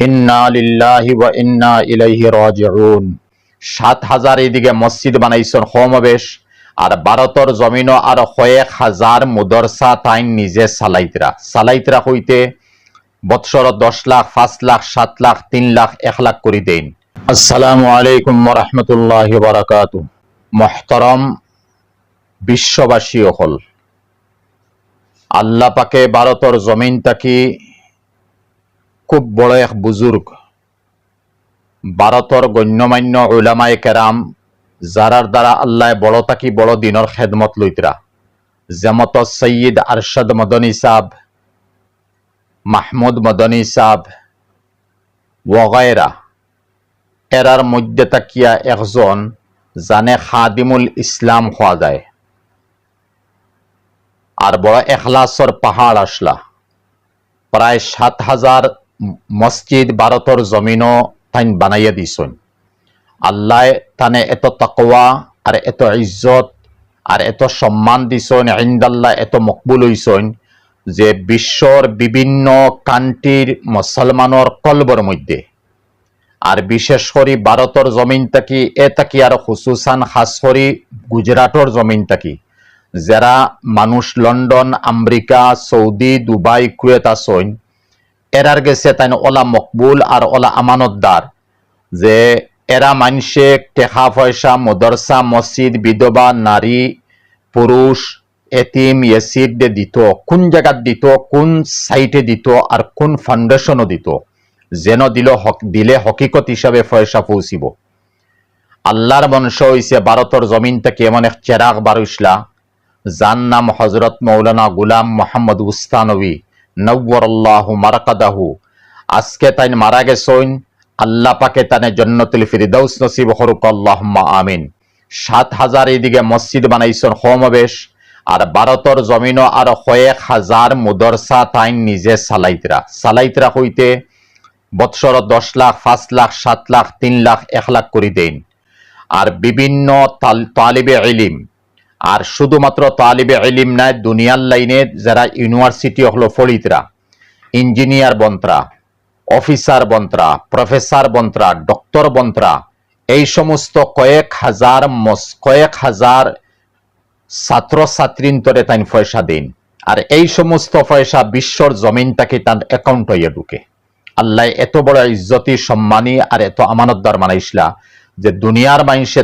ইন্না লিল্লাহি ওয়া ইন্না ইলাইহি রাজিউন। ৭,০০০ এদিকে মসজিদ বানাইছেন সমাবেশ, আর ভারতের জমিনও আর কয়েক হাজার মুদরসা তাইন নিজে সালাইতরা হইতে বৎসর 10 লাখ, 5 লাখ, 7 লাখ, 3 লাখ, 1 লাখ করে দেন। আসসালামু আলাইকুম ওয়া রাহমাতুল্লাহি ওয়া বারাকাতুহু। মুহতারাম বিশ্ববাসী হল, আল্লাহ পাকে ভারতের জমিন থাকি খুব বড় এক বুজুর্গ, ভারতের গণ্যমান্য উলামায়ে কেরাম, যারার দ্বারা আল্লাহ বড় থাকি বড় দিনের খেদমত লইতরা, যেমত সৈয়দ আরশাদ মদনী সাহেব, মাহমুদ মদনী সাহেব ওয়াগায়রা, এরার মধ্যে তাকিয়া একজন জানে খাদিমুল ইসলাম হওয়া যায়, আর বড় এখলাসর পাহাড় আসলা। প্রায় ৭,০০০ মসজিদ ভারতের জমিনও তাইন বানাইয়া দিছেন। আল্লাহ তানে এত তাকওয়া আর এত ইজ্জত আর এত সম্মান দিছেন, ইনদাল্লাহ এত মকবুল হইছেন যে বিশ্বর বিভিন্ন কান্ট্রির মুসলমানের কলবর মধ্যে, আর বিশেষ করে ভারতের জমিন থাকি থাকি আর খুসুসান খাস করে গুজরাটর জমিন থাকি যারা মানুষ London, America, Saudi, Dubai, Kuwait আছেন, এরার গেছে তাই ওলা মকবুল আর ওলা আমানতদার যে এরা মানুষে টেকা পয়সা মদরসা, মসজিদ, বিধবা, নারী, পুরুষ, এতিম, ইয়েসিদ দিত, কোন জায়গাত দিত, কোন সাইটে দিত, আর কোন ফাউন্ডেশনও দিত, যেন দিলে হকিকত হিসাবে পয়সা পৌঁছিব। আল্লাহর বংশ হইছে ভারতের জমিন থেকে এমন এক চেরাগ বারুসলা, যার নাম হজরত মৌলানা গুলাম মোহাম্মদ উস্তানবী নওয়ারাল্লাহু মারকাদাহু। আজকে তাইন মারা গেছেন, আল্লাহ পাকে তানে জান্নাতুল ফিরদাউস নসিব করুক, আল্লাহুম্মা আমিন। ৭,০০০ এদিকে মসজিদ বানাইছেন সমাবেশ, আর ভারতের জমিনও আর কয়েক হাজার মুদরসা তাইন নিজে সালাইতরা হইতে বৎসর 10 লাখ, 5 লাখ, 7 লাখ, 3 লাখ, 1 লাখ করে দেন। আর বিভিন্ন তালিবে ইলিম, আর শুধুমাত্র তালিবে ইলিম নাই, দুনিয়ার লাইনে যারা ইউনিভার্সিটি হলো ফরিদরা, ইঞ্জিনিয়ার বন্ত্রা, অফিসার বন্ত্রা, প্রফেসর বন্ত্রা, ডক্টর বন্ত্রা, এই সমস্ত কয়েক হাজার ছাত্র ছাত্রীন্তরে তাই পয়সা দিন। আর এই সমস্ত পয়সা বিশ্বর জমিন থেকে তার অ্যাকাউন্ট হইয়া ঢুকে। আল্লাহ এত বড় ইজ্জতি সম্মানী আর এত আমানতদার বানাইছিলা যে দুনিয়ার মানুষে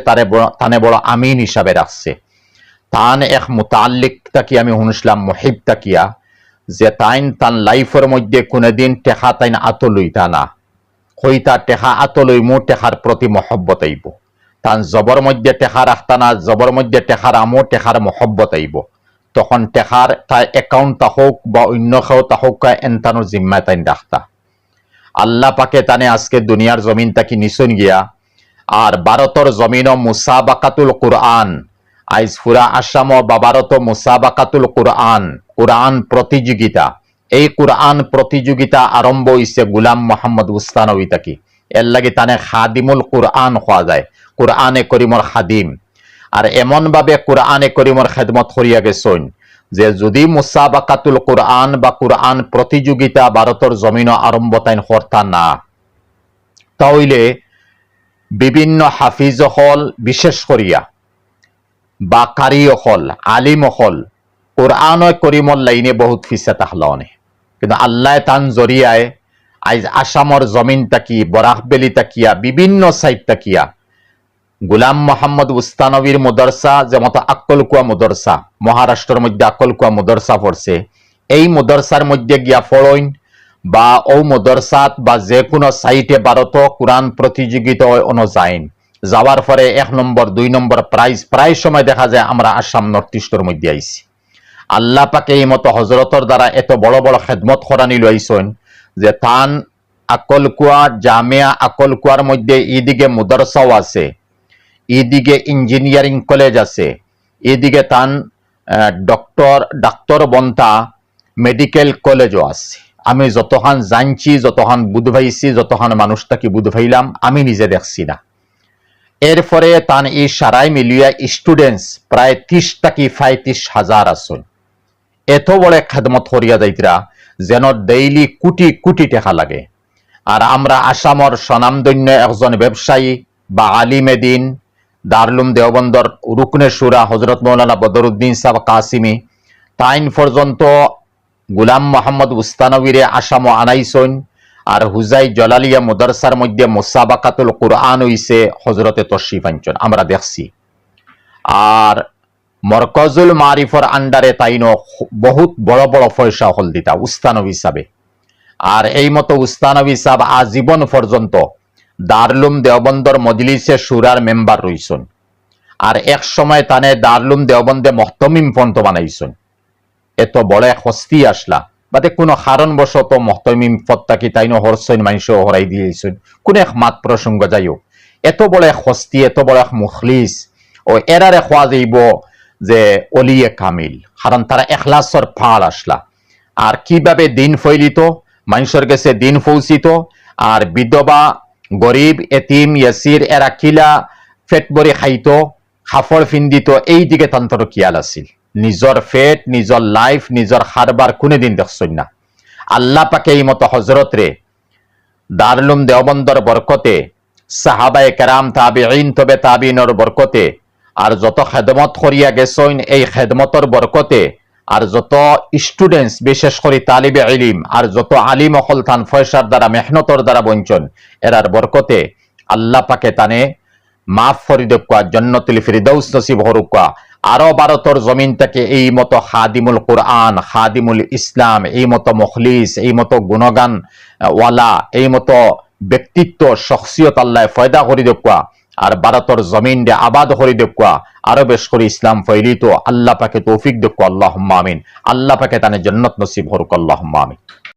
তানে বড় আমিন হিসাবে রাখছে। তান এক মুতাল্লিক তাকি আমি শুনছিলাম, মুহিব তাকিয়া, যে তান লাইফের মধ্যে কোনদিন টেকা তাইন আতলইতা না, হইতা টেকা আতলই মো টেকার প্রতি মহব্বত আইব। তান জবর মধ্যে টেকা রাখতা না, জবর মধ্যে টেকার আমো টেকার মহব্বত আইব। তখন টেকার তাই অ্যাকাউন্ট তা হোক বা অন্য কেউ তা হোক, এনতানোর জিম্মায় তাইন রাখতা। আল্লাহ পাকে তানে আজকে দুনিয়ার জমিন তাকি নিছুন গিয়া, আর ভারতের জমিনও মুসাবাকাতুল কুরআন, আইজ ফুরা আসাম বা ভারত মুসাবাকাতুল কুরআন প্রতিযোগিতা, এই কুরআন প্রতিযোগিতা আরম্ভ হইছে গুলাম মোহাম্মদ উস্তানবী তাকি। এর লাগি তানে খাদিমুল কুরআন হওয়া যায়, কুরআনে করিমর খাদিম। আর এমন ভাবে কুরআনে করিমর খেদমত করিয়া গেছেন যে যদি মুসাবাকাতুল কুরআন বা কুরআন প্রতিযোগিতা ভারতের জমিন আরম্ভ তাইন করতা না, তাহলে বিভিন্ন হাফিজ হল, বিশেষ করিয়া বা কারি হল, আলিম হল, কোরআন করিমর লাইনে বহুত ফিসা তাহলানে। কিন্তু আল্লাহ তান জরিয়ায় আজ আসামর জমিন তাকি, বরাকবেলি তাকিয়া, বিভিন্ন সাইট তাকিয়া গুলাম মোহাম্মদ উস্তানবীর মুদরসা, যেমন আকলকুয়া মুদরসা, মহারাষ্ট্রের মধ্যে আকলকুয়া মুদরসা পড়ছে, এই মুদরসার মধ্যে গিয়া ফড়ইন বা ও মুদরসাত বা যে কোনো সাইটে ভারত কোরআন প্রতিযোগিতা অনুযায়ী যাওয়ার পরে 1 নম্বর 2 নম্বর প্রাইজ প্রায় সময় দেখা যায় আমরা আসাম নর্থ ইস্টের মধ্যে আইছি। আল্লাহ পাকে এই মতো হজরতর দ্বারা এত বড় বড় খেদমত করানি লইছেন যে তান আকলকুয়া জামিয়া আকলকুয়ার মধ্যে এদিকে মুদরসাও আছে, এদিকে ইঞ্জিনিয়ারিং কলেজ আছে, এদিকে তান ডাক্তার বন্তা মেডিকেল কলেজও আছে। আমি যতখান জানছি, যতখান বুধভাইছি, যতখান মানুষ তাকে বুধভাইলাম, আমি নিজে দেখছি না। এরপরে তান এই সারাই মিলিয়া স্টুডেন্টস প্রায় 30 থেকে 35,000 আছেন। এত বড় খেদমত করিয়া যাইতরা যেন ডেইলি কোটি কোটি টাকা লাগে। আর আমরা আসামর স্বনামধন্য একজন ব্যবসায়ী বা আলিমে দিন দারুলুম দেওবন্দর রুকনে সুরা হজরত মৌলানা বদরুদ্দিন সাহেব কাসিমি তাইন পর্যন্ত গুলাম মোহাম্মদ উস্তানবীরে আসাম আনাইছইন। আর হুজাই জলালিয়া মুদারসার মধ্যে মুসাবাকাতুল কুরআন হইছে হজরতে তশরিফ আনছেন, আমরা দেখছি। আর মরকজুল মারিফর আন্ডারে তাইনো বহুত বড় বড় পয়সা হল দিতা উস্তানবী হিসাবে। আর এই মতো উস্তানবী সাহেব আজীবন পর্যন্ত দারুলুম দেওবন্দর মজলিসে সুরার মেম্বার রইছেন। আর এক সময় তানে দারুলুম দেওবন্দে মহতমিম পন্ত বানাইছেন। এত বড় এক হস্তি আসলা বাদে কোনো কারণবশত মহতমিম পদটাকে তাইনো হরসইন মানুষ হরাই দিয়েছেন, কোন এক মাত প্রসঙ্গ যাইও। এত বড় এক হস্তি, এত বড় এক মুখলিস, ও এরারে খোয়া যাইব যে অলিয়ে কামিল, কারণ তারা এখলাসর ফাল আসলা। আর কিভাবে দিন ফৈলিত, মানুষের কাছে দিন পৌঁছিত, আর বিধবা গরিব এতিম ইয়াসির এরা কিলা ফেট বরি খাইতো, খাফড় ফিন্দিত, এই দিকে তন্ত্র কিয়াল আছিল। নিজর ফেট, নিজর লাইফ, নিজর খারবার কোনদিন দেখছই না। আল্লাহ পাকে এই মতো হজরত রে দারুলুম দেওবন্দর বরকতে, সাহাবায়ে কেরাম তাবিঈন তবে তাবিঈনর বরকতে, আর যত খেদমত করিয়া গেছইন এই খেদমতর বরকতে, আর যত স্টুডেন্টস বিশেষ করে তালিবে ইলিম আর যত আলিম অকল তান ফয়সার দ্বারা মেহনতর দ্বারা বঞ্চন এরার বরকতে আল্লাহ পাকে তানে মাফ করি দেবকা, জান্নাতুল ফিরদাউস নসিব হরুকা। আরো ভারতর জমিন থেকে এই মতো খাদিমুল কুরআন, খাদিমুল ইসলাম, এই মতো মুখলিস, এই মতো গুণগান ওয়ালা, এই মতো ব্যক্তিত্ব শখসিয়ত আল্লাহ ফয়দা করি দেবকা। আর ভারতর জমিন রে আবাদ করি দেবকা, আরো বেশ করে ইসলাম ফৈলিত আল্লাহ পাকে তৌফিক দেবকা। আল্লাহুম্মা আমিন। আল্লাহ পাকে তানে জান্নাত নসিব হরুক। আল্লাহুম্মা আমিন।